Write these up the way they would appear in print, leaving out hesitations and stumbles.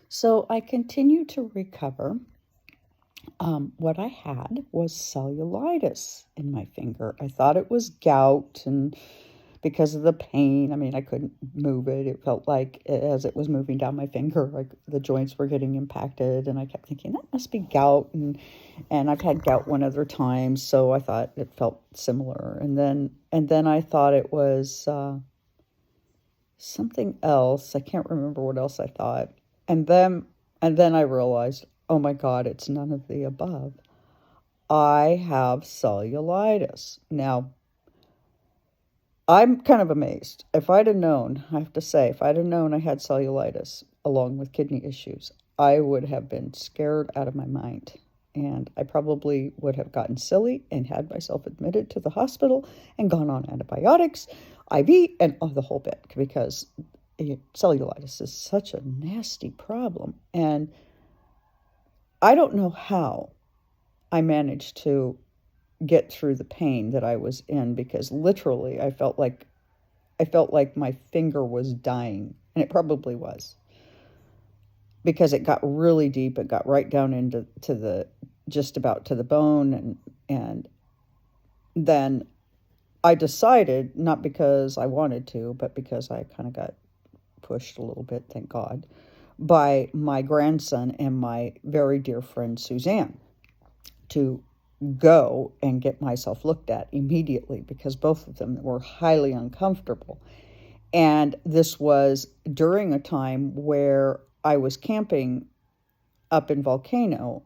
So I continued to recover. What I had was cellulitis in my finger. I thought it was gout, and because of the pain, I mean, I couldn't move it. It felt like as it was moving down my finger, like the joints were getting impacted, and I kept thinking that must be gout, and I've had gout one other time, so I thought it felt similar, and then I thought it was something else. I can't remember what else I thought, and then I realized, oh my God, it's none of the above. I have cellulitis. Now, I'm kind of amazed. If I'd have known, I have to say, if I'd have known I had cellulitis along with kidney issues, I would have been scared out of my mind. And I probably would have gotten silly and had myself admitted to the hospital and gone on antibiotics, IV, and the whole bit, because cellulitis is such a nasty problem. And I don't know how I managed to get through the pain that I was in, because literally I felt like my finger was dying, and it probably was, because it got really deep. It got right down into the just about to the bone, and then I decided, not because I wanted to, but because I kind of got pushed a little bit, thank God, by my grandson and my very dear friend Suzanne, to go and get myself looked at immediately, because both of them were highly uncomfortable. And this was during a time where I was camping up in Volcano,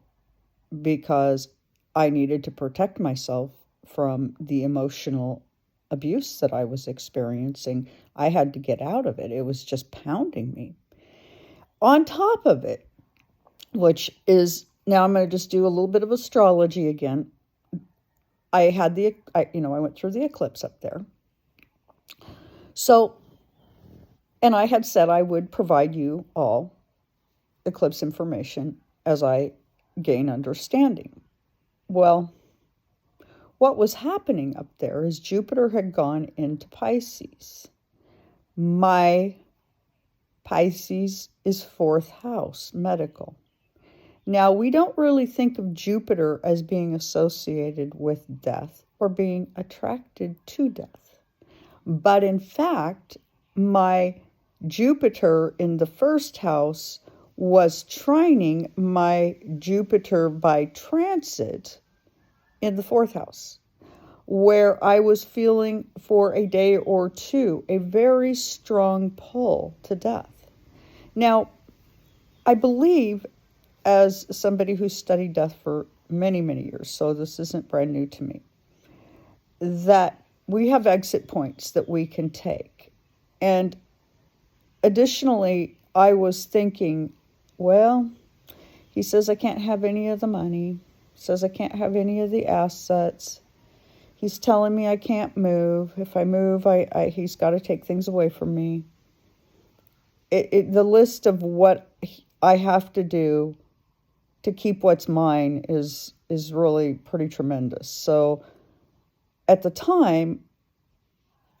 because I needed to protect myself from the emotional abuse that I was experiencing. I had to get out of it. It was just pounding me. On top of it, which is, now I'm going to just do a little bit of astrology again. I went through the eclipse up there. So, and I had said I would provide you all eclipse information as I gain understanding. Well, what was happening up there is Jupiter had gone into Pisces. My Pisces is 4th house, medical. Now, we don't really think of Jupiter as being associated with death or being attracted to death. But in fact, my Jupiter in the 1st house was trining my Jupiter by transit in the 4th house, where I was feeling for a day or two a very strong pull to death. Now, I believe, as somebody who studied death for many, many years, so this isn't brand new to me, that we have exit points that we can take. And additionally, I was thinking, well, he says I can't have any of the money, says I can't have any of the assets. He's telling me I can't move. If I move, he's got to take things away from me. The list of what I have to do to keep what's mine is really pretty tremendous. So at the time,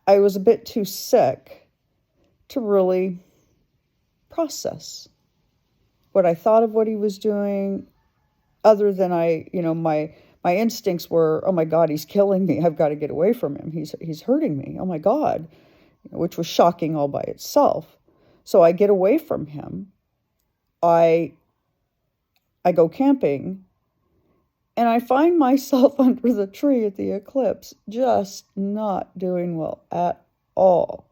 I was a bit too sick to really process what I thought of what he was doing, other than my instincts were, oh my God, he's killing me. I've got to get away from him. He's hurting me. Oh my God, which was shocking all by itself. So I get away from him. I go camping, and I find myself under the tree at the eclipse, just not doing well at all.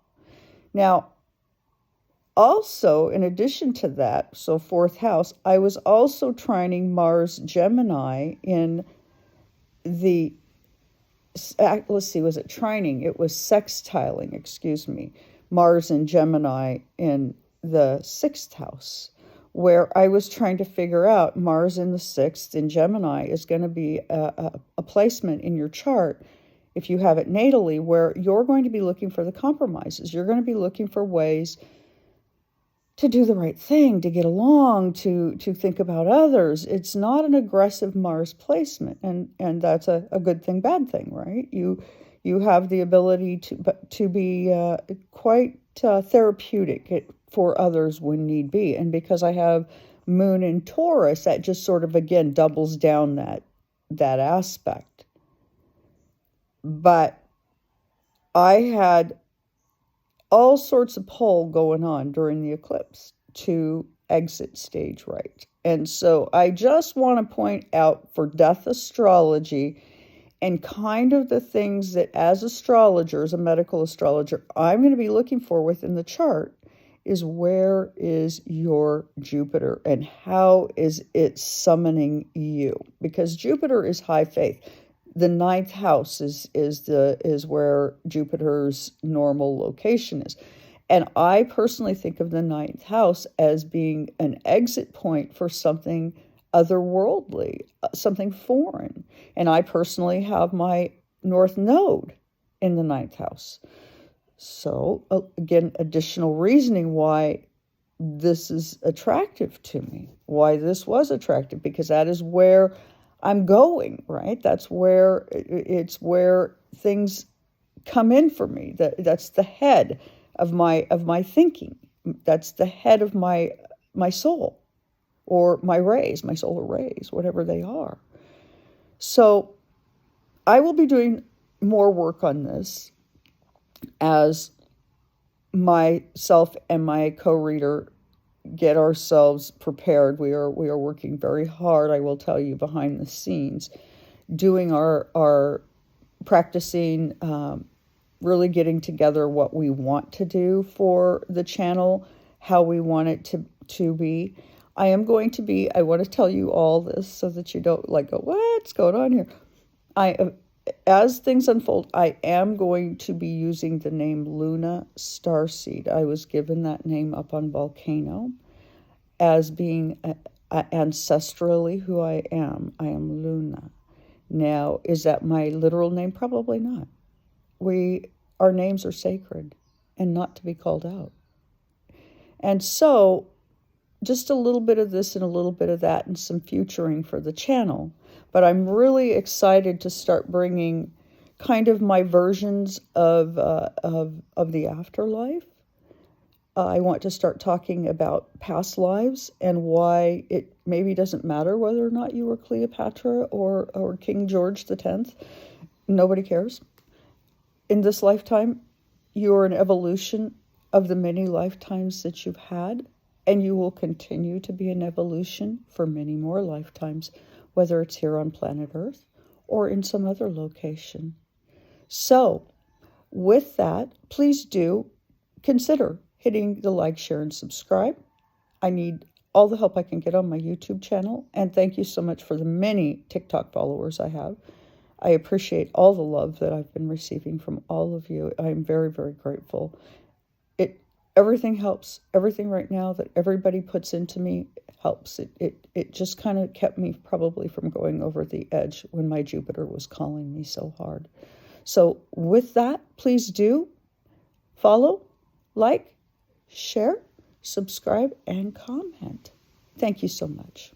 Now, also, in addition to that, so 4th house, I was also trining Mars Gemini in the, let's see, was it trining? It was sextiling, excuse me, Mars and Gemini in the 6th house, where I was trying to figure out Mars in the 6th in Gemini is going to be a placement in your chart, if you have it natally, where you're going to be looking for the compromises. You're going to be looking for ways to do the right thing, to get along, to think about others. It's not an aggressive Mars placement, and that's a good thing, bad thing, right? You have the ability to be quite therapeutic, for others when need be. And because I have Moon in Taurus, that just sort of, again, doubles down that aspect. But I had all sorts of pull going on during the eclipse to exit stage right. And so I just want to point out for death astrology and kind of the things that as astrologers, a medical astrologer, I'm going to be looking for within the chart is where is your Jupiter and how is it summoning you? Because Jupiter is high faith. The ninth house is where Jupiter's normal location is. And I personally think of the ninth house as being an exit point for something otherworldly, something foreign. And I personally have my North Node in the ninth house. So, again, additional reasoning why this is attractive to me, why this was attractive, because that is where I'm going, right? That's where it's where things come in for me. That's the head of my thinking. That's the head of my soul, or my rays, my solar rays, whatever they are. So I will be doing more work on this as myself and my co-reader get ourselves prepared. We are working very hard, I will tell you, behind the scenes, doing our practicing, really getting together what we want to do for the channel, how we want it to be. I want to tell you all this so that you don't go, what's going on here? As things unfold, I am going to be using the name Luna Starseed. I was given that name up on Volcano as being ancestrally who I am. I am Luna. Now, is that my literal name? Probably not. Our names are sacred and not to be called out. And so, just a little bit of this and a little bit of that and some futuring for the channel. But I'm really excited to start bringing kind of my versions of the afterlife. I want to start talking about past lives and why it maybe doesn't matter whether or not you were Cleopatra or King George X. Nobody cares. In this lifetime, you're an evolution of the many lifetimes that you've had, and you will continue to be an evolution for many more lifetimes, whether it's here on planet Earth or in some other location. So, with that, please do consider hitting the like, share, and subscribe. I need all the help I can get on my YouTube channel, and thank you so much for the many TikTok followers I have. I appreciate all the love that I've been receiving from all of you. I'm very, very grateful. Everything helps. Everything right now that everybody puts into me helps. It just kind of kept me probably from going over the edge when my Jupiter was calling me so hard. So with that, please do follow, like, share, subscribe, and comment. Thank you so much.